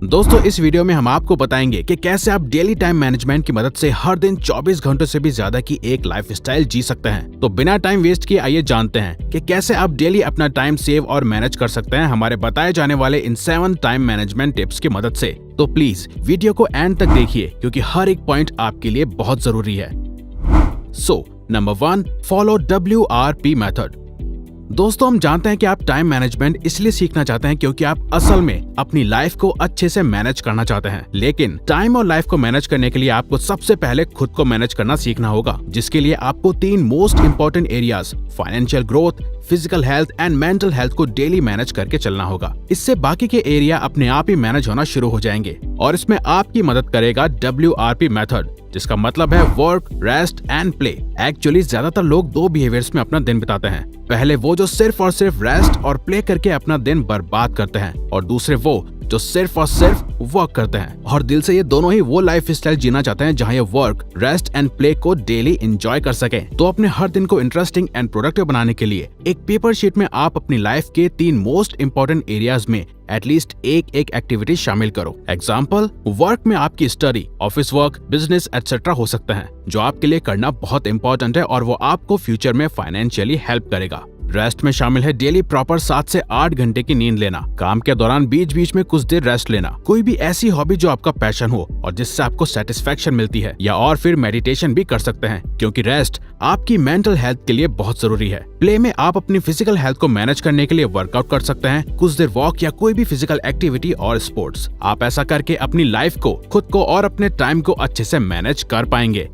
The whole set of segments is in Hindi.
दोस्तों इस वीडियो में हम आपको बताएंगे कि कैसे आप डेली टाइम मैनेजमेंट की मदद से हर दिन 24 घंटों से भी ज्यादा की एक लाइफस्टाइल जी सकते हैं। तो बिना टाइम वेस्ट किए आइए जानते हैं कि कैसे आप डेली अपना टाइम सेव और मैनेज कर सकते हैं हमारे बताए जाने वाले इन 7 टाइम मैनेजमेंट टिप्स की मदद से। तो प्लीज वीडियो को एंड तक देखिए क्योंकि हर एक पॉइंट आपके लिए बहुत जरूरी है। Number 1, follow WRP method. दोस्तों हम जानते हैं कि आप टाइम मैनेजमेंट इसलिए सीखना चाहते हैं क्योंकि आप असल में अपनी लाइफ को अच्छे से मैनेज करना चाहते हैं। लेकिन टाइम और लाइफ को मैनेज करने के लिए आपको सबसे पहले खुद को मैनेज करना सीखना होगा, जिसके लिए आपको 3 most important areas financial growth, physical health and mental health को डेली मैनेज करके चलना होगा। इससे बाकी के एरिया अपने आप ही मैनेज होना शुरू हो जाएंगे और इसमें आपकी मदद करेगा WRP मेथड, जिसका मतलब है work, rest and play. Actually ज्यादातर लोग 2 बिहेवियर्स में अपना दिन बिताते हैं। पहले वो जो सिर्फ और सिर्फ रेस्ट और प्ले करके अपना दिन बर्बाद करते हैं, और दूसरे वो जो सिर्फ और सिर्फ वर्क करते हैं और दिल से ये दोनों ही वो लाइफ स्टाइल जीना चाहते हैं जहाँ ये वर्क, रेस्ट एंड प्ले को डेली एंजॉय कर सके। तो अपने हर दिन को इंटरेस्टिंग एंड प्रोडक्टिव बनाने के लिए एक पेपर शीट में आप अपनी लाइफ के 3 मोस्ट इंपोर्टेंट एरियाज में एटलीस्ट एक एक्टिविटी शामिल करो। एग्जाम्पल, वर्क में आपकी study, office work, business etcetera हो सकते हैं जो आपके लिए करना बहुत इंपॉर्टेंट है और वो आपको फ्यूचर में फाइनेंशियली हेल्प करेगा। रेस्ट में शामिल है डेली प्रॉपर 7 से 8 घंटे की नींद लेना, काम के दौरान बीच बीच में कुछ देर रेस्ट लेना, कोई भी ऐसी हॉबी जो आपका पैशन हो और जिससे आपको सेटिस्फेक्शन मिलती है, या और फिर मेडिटेशन भी कर सकते हैं क्योंकि रेस्ट आपकी मेंटल हेल्थ के लिए बहुत जरूरी है। प्ले में आप अपनी फिजिकल हेल्थ को मैनेज करने के लिए वर्कआउट कर सकते हैं, कुछ देर वॉक या कोई भी फिजिकल एक्टिविटी और स्पोर्ट्स। आप ऐसा करके अपनी लाइफ को, खुद को और अपने टाइम को अच्छे से मैनेज कर पाएंगे।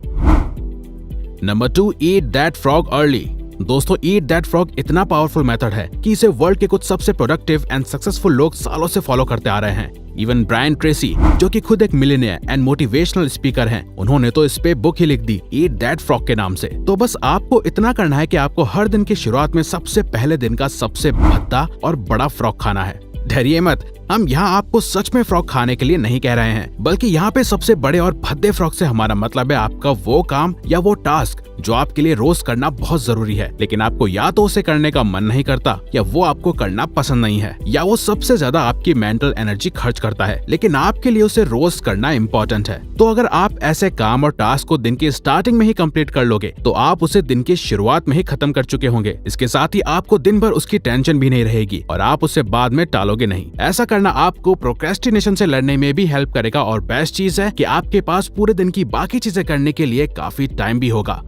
Number 2, eat that frog early. दोस्तों ईट दैट फ्रॉग इतना पावरफुल मेथड है कि इसे वर्ल्ड के कुछ सबसे प्रोडक्टिव एंड सक्सेसफुल लोग सालों से फॉलो करते आ रहे हैं। इवन ब्रायन ट्रेसी, जो कि खुद एक मिलियनेयर एंड मोटिवेशनल स्पीकर हैं, उन्होंने तो इस पे बुक ही लिख दी ईट दैट फ्रॉग के नाम से। तो बस आपको इतना करना है कि आपको हर दिन की शुरुआत में सबसे पहले दिन का सबसे भद्दा और बड़ा फ्रॉग खाना है। डरिए मत, हम यहाँ आपको सच में फ्रॉग खाने के लिए नहीं कह रहे हैं, बल्कि यहाँ पे सबसे बड़े और भद्दे फ्रॉग से हमारा मतलब है आपका वो काम या वो टास्क जो आपके लिए रोज करना बहुत जरूरी है, लेकिन आपको या तो उसे करने का मन नहीं करता, या वो आपको करना पसंद नहीं है, या वो सबसे ज्यादा आपकी मेंटल एनर्जी खर्च करता है, लेकिन आपके लिए उसे रोज करना इम्पोर्टेंट है। तो अगर आप ऐसे काम और टास्क को दिन की स्टार्टिंग में ही कंप्लीट कर लोगे तो आप उसे दिन की शुरुआत में ही खत्म कर चुके होंगे। इसके साथ ही आपको दिन भर उसकी टेंशन भी नहीं रहेगी और आप उसे बाद में टालोगे नहीं। ऐसा करना आपको प्रोक्रेस्टिनेशन से लड़ने में भी हेल्प करेगा और बेस्ट चीज है कि आपके पास पूरे दिन की बाकी चीजें करने के लिए काफी टाइम भी होगा।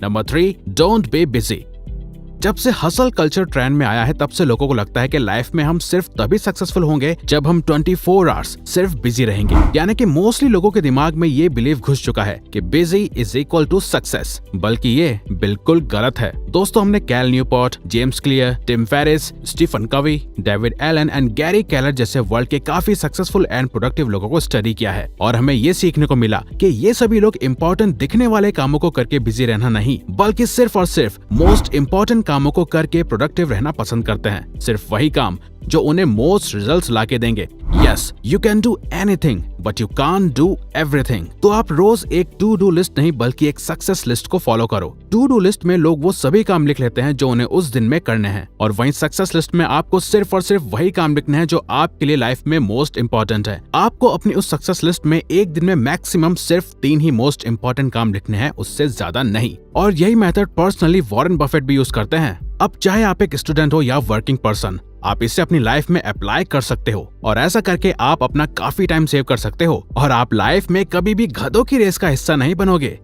Number 3, don't be busy. जब से हसल कल्चर ट्रेंड में आया है तब से लोगों को लगता है कि लाइफ में हम सिर्फ तभी सक्सेसफुल होंगे जब हम 24 आवर्स सिर्फ बिजी रहेंगे। यानी कि मोस्टली लोगों के दिमाग में ये बिलीव घुस चुका है कि busy is equal to success, बल्कि ये बिल्कुल गलत है। दोस्तों हमने Cal Newport, James Clear, Tim Ferriss, Stephen Covey, David Allen and Gary Keller जैसे वर्ल्ड के काफी सक्सेसफुल एंड प्रोडक्टिव लोगों को स्टडी किया है और हमें ये सीखने को मिला कि ये सभी लोग इम्पोर्टेंट दिखने वाले कामों को करके बिजी रहना नहीं, बल्कि सिर्फ और सिर्फ मोस्ट इम्पोर्टेंट कामों को करके प्रोडक्टिव रहना पसंद करते हैं। सिर्फ वही काम जो उन्हें मोस्ट रिजल्ट्स लाके देंगे। Yes, you can do anything but you can't do everything. तो आप रोज एक टू डू लिस्ट नहीं बल्कि एक सक्सेस लिस्ट को फॉलो करो। टू डू लिस्ट में लोग वो सभी काम लिख लेते हैं जो उन्हें उस दिन में करने हैं, और वहीं सक्सेस लिस्ट में आपको सिर्फ और सिर्फ वही काम लिखने हैं जो आपके लिए लाइफ में मोस्ट इम्पोर्टेंट है। आपको अपनी उस सक्सेस लिस्ट में एक दिन में मैक्सिमम सिर्फ 3 ही मोस्ट इम्पोर्टेंट काम लिखने हैं, उससे ज्यादा नहीं। और यही मेथड पर्सनली वॉरेन बफेट भी यूज करते हैं। अब चाहे आप एक स्टूडेंट हो या वर्किंग पर्सन, आप इसे अपनी लाइफ में अप्लाई कर सकते हो और ऐसा करके आप अपना काफी टाइम सेव कर सकते हो और आप लाइफ में कभी भी गधों की रेस का हिस्सा नहीं बनोगे।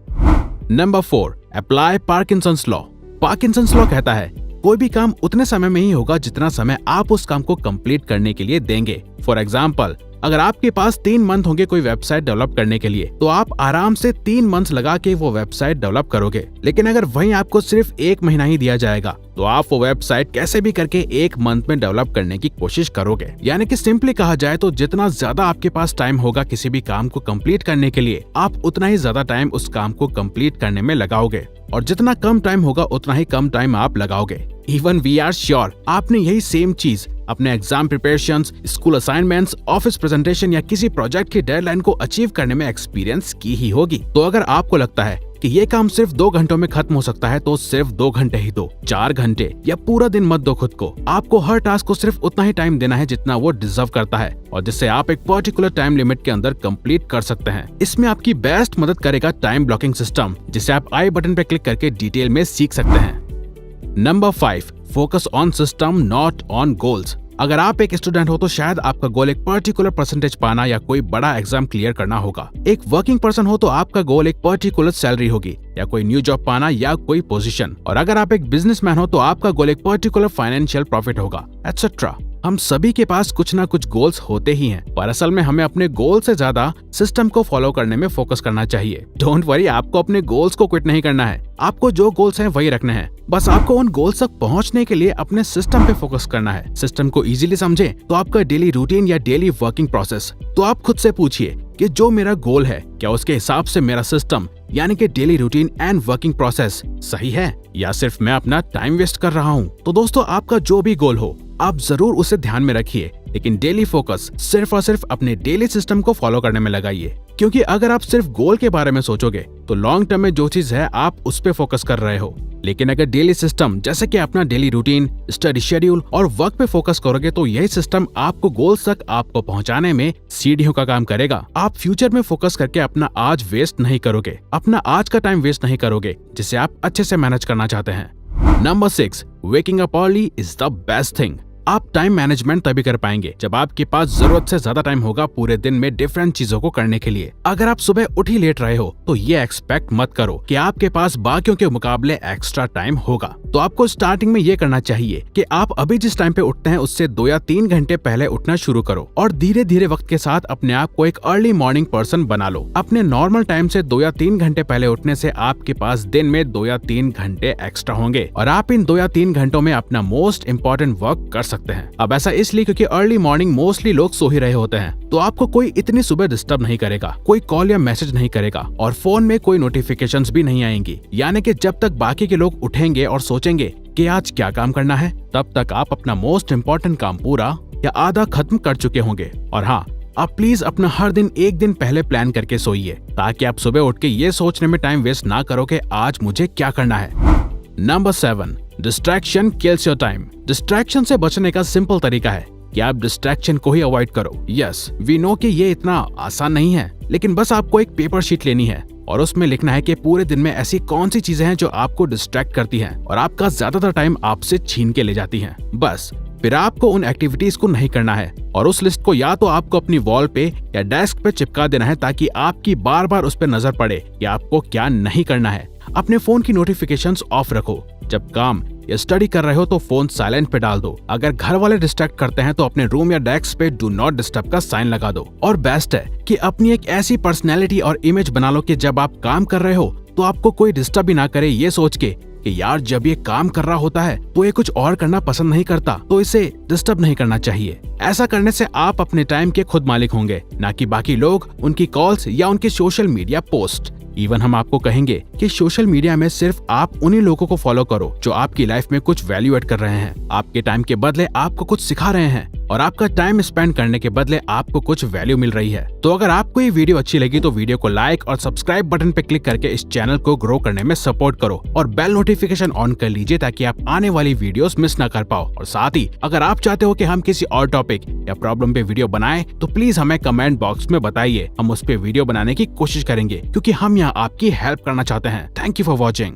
Number 4, apply Parkinson's law. Parkinson's law कहता है कोई भी काम उतने समय में ही होगा जितना समय आप उस काम को कंप्लीट करने के लिए देंगे। फॉर एग्जाम्पल, अगर आपके पास 3 मंथ होंगे कोई वेबसाइट डेवलप करने के लिए, तो आप आराम से 3 मंथ लगा के वो वेबसाइट डेवलप करोगे। लेकिन अगर वहीं आपको सिर्फ 1 महीना ही दिया जाएगा तो आप वो वेबसाइट कैसे भी करके 1 मंथ में डेवलप करने की कोशिश करोगे। यानी कि सिंपली कहा जाए तो जितना ज्यादा आपके पास टाइम होगा किसी भी काम को कंप्लीट करने के लिए, आप उतना ही ज्यादा टाइम उस काम को कंप्लीट करने में लगाओगे, और जितना कम टाइम होगा उतना ही कम टाइम आप लगाओगे। इवन वी आर श्योर आपने यही सेम चीज अपने exam preparations, school assignments, office presentation या किसी प्रोजेक्ट की डेडलाइन को अचीव करने में एक्सपीरियंस की ही होगी। तो अगर आपको लगता है कि ये काम सिर्फ 2 घंटों में खत्म हो सकता है तो सिर्फ 2 घंटे ही दो, 4 घंटे या पूरा दिन मत दो खुद को। आपको हर टास्क को सिर्फ उतना ही टाइम देना है जितना वो डिजर्व करता है और जिससे आप एक पर्टिकुलर टाइम लिमिट के अंदर कंप्लीट कर सकते हैं। इसमें आपकी बेस्ट मदद करेगा टाइम ब्लॉकिंग सिस्टम, जिसे आप आई बटन पे क्लिक करके डिटेल में सीख सकते हैं। Number 5, focus on system not on goals. अगर आप एक स्टूडेंट हो तो शायद आपका गोल एक पर्टिकुलर परसेंटेज पाना या कोई बड़ा एग्जाम क्लियर करना होगा। एक वर्किंग पर्सन हो तो आपका गोल एक पर्टिकुलर सैलरी होगी या कोई न्यू जॉब पाना या कोई पोजीशन। और अगर आप एक बिजनेसमैन हो तो आपका गोल एक पर्टिकुलर फाइनेंशियल प्रॉफिट होगा, एटसेट्रा। हम सभी के पास कुछ ना कुछ गोल्स होते ही हैं, पर असल में हमें अपने गोल से ज्यादा सिस्टम को फॉलो करने में फोकस करना चाहिए। डोंट वरी, आपको अपने गोल्स को क्विट नहीं करना है। आपको जो गोल्स हैं वही रखने हैं। बस आपको उन गोल्स तक पहुंचने के लिए अपने सिस्टम पे फोकस करना है। सिस्टम को इजीली समझे तो आपका डेली रूटीन या डेली वर्किंग प्रोसेस। तो आप खुद से पूछिए कि जो मेरा गोल है क्या उसके हिसाब से मेरा सिस्टम यानी कि daily routine and working process सही है या सिर्फ मैं अपना टाइम वेस्ट कर रहा हूँ। तो दोस्तों, आपका जो भी गोल हो आप जरूर उसे ध्यान में रखिए, लेकिन डेली फोकस सिर्फ और सिर्फ अपने डेली सिस्टम को फॉलो करने में लगाइए। क्योंकि अगर आप सिर्फ गोल के बारे में सोचोगे तो लॉन्ग टर्म में जो चीज है आप उस पे फोकस कर रहे हो, लेकिन अगर डेली सिस्टम जैसे कि अपना डेली रूटीन, स्टडी शेड्यूल और वर्क पे फोकस करोगे तो यही सिस्टम आपको गोल्स तक आपको पहुंचाने में सीढ़ियों का काम करेगा। आप फ्यूचर में फोकस करके अपना आज वेस्ट नहीं करोगे, अपना आज का टाइम वेस्ट नहीं करोगे जिसे आप अच्छे से मैनेज करना चाहते हैं। Number 6, waking up early is the best thing. आप टाइम मैनेजमेंट तभी कर पाएंगे जब आपके पास जरूरत से ज्यादा टाइम होगा पूरे दिन में डिफरेंट चीजों को करने के लिए। अगर आप सुबह उठ ही लेट रहे हो तो ये एक्सपेक्ट मत करो कि आपके पास बाकियों के मुकाबले एक्स्ट्रा टाइम होगा। तो आपको स्टार्टिंग में ये करना चाहिए कि आप अभी जिस टाइम पे उठते हैं उससे 2 या 3 घंटे पहले उठना शुरू करो और धीरे धीरे वक्त के साथ अपने आप को एक अर्ली मॉर्निंग पर्सन बना लो। अपने नॉर्मल टाइम से 2 या 3 घंटे पहले उठने से आपके पास दिन में 2 या 3 घंटे एक्स्ट्रा होंगे और आप इन 2 या 3 घंटों में अपना मोस्ट इम्पोर्टेंट वर्क कर सकते हैं। अब ऐसा इसलिए क्योंकि अर्ली मॉर्निंग मोस्टली लोग सो ही रहे होते हैं, तो आपको कोई इतनी सुबह डिस्टर्ब नहीं करेगा, कोई कॉल या मैसेज नहीं करेगा और फोन में कोई नोटिफिकेशंस भी नहीं आएंगी। यानी कि जब तक बाकी के लोग उठेंगे और सोचेंगे कि आज क्या काम करना है, तब तक आप अपना मोस्ट इम्पोर्टेंट काम पूरा या आधा खत्म कर चुके होंगे। और हाँ, आप प्लीज अपना हर दिन एक दिन पहले प्लान करके सोइए ताकि आप सुबह उठ के ये सोचने में टाइम वेस्ट ना करो कि आज मुझे क्या करना है। Number 7, distraction kills your time. Distraction से बचने का सिंपल तरीका है कि आप डिस्ट्रैक्शन को ही अवॉइड करो। यस, वी नो कि ये इतना आसान नहीं है, लेकिन बस आपको एक पेपर शीट लेनी है और उसमें लिखना है कि पूरे दिन में ऐसी कौन सी चीजें हैं जो आपको डिस्ट्रैक्ट करती हैं और आपका ज्यादातर टाइम आपसे छीन के ले जाती हैं। बस फिर आपको उन एक्टिविटीज को नहीं करना है और उस लिस्ट को या तो आपको अपनी वॉल पे या डेस्क पे चिपका देना है ताकि आपकी बार बार उस पर नजर पड़े कि आपको क्या नहीं करना है। अपने फोन की नोटिफिकेशंस ऑफ रखो। जब काम या स्टडी कर रहे हो तो फोन साइलेंट पे डाल दो। अगर घर वाले डिस्ट्रैक्ट करते हैं तो अपने रूम या डेस्क पे डू नॉट डिस्टर्ब का साइन लगा दो। और बेस्ट है कि अपनी एक ऐसी पर्सनैलिटी और इमेज बना लो कि जब आप काम कर रहे हो तो आपको कोई डिस्टर्ब भी ना करे, ये सोच के कि यार जब ये काम कर रहा होता है तो ये कुछ और करना पसंद नहीं करता, तो इसे डिस्टर्ब नहीं करना चाहिए। ऐसा करने से आप अपने टाइम के खुद मालिक होंगे, ना कि बाकी लोग, उनकी कॉल्स या उनके सोशल मीडिया पोस्ट। इवन हम आपको कहेंगे कि सोशल मीडिया में सिर्फ आप उन्हीं लोगों को फॉलो करो जो आपकी लाइफ में कुछ वैल्यू ऐड कर रहे हैं, आपके टाइम के बदले आपको कुछ सिखा रहे हैं और आपका टाइम स्पेंड करने के बदले आपको कुछ वैल्यू मिल रही है। तो अगर आपको ये वीडियो अच्छी लगी तो वीडियो को लाइक और सब्सक्राइब बटन पे क्लिक करके इस चैनल को ग्रो करने में सपोर्ट करो और बेल नोटिफिकेशन ऑन कर लीजिए ताकि आप आने वाली वीडियोस मिस ना कर पाओ। और साथ ही अगर आप चाहते हो कि हम किसी और टॉपिक या प्रॉब्लम पे वीडियो बनाएं तो प्लीज हमें कमेंट बॉक्स में बताइए, हम उस पे वीडियो बनाने की कोशिश करेंगे क्योंकि हम यहाँ आपकी हेल्प करना चाहते हैं। Thank you for watching.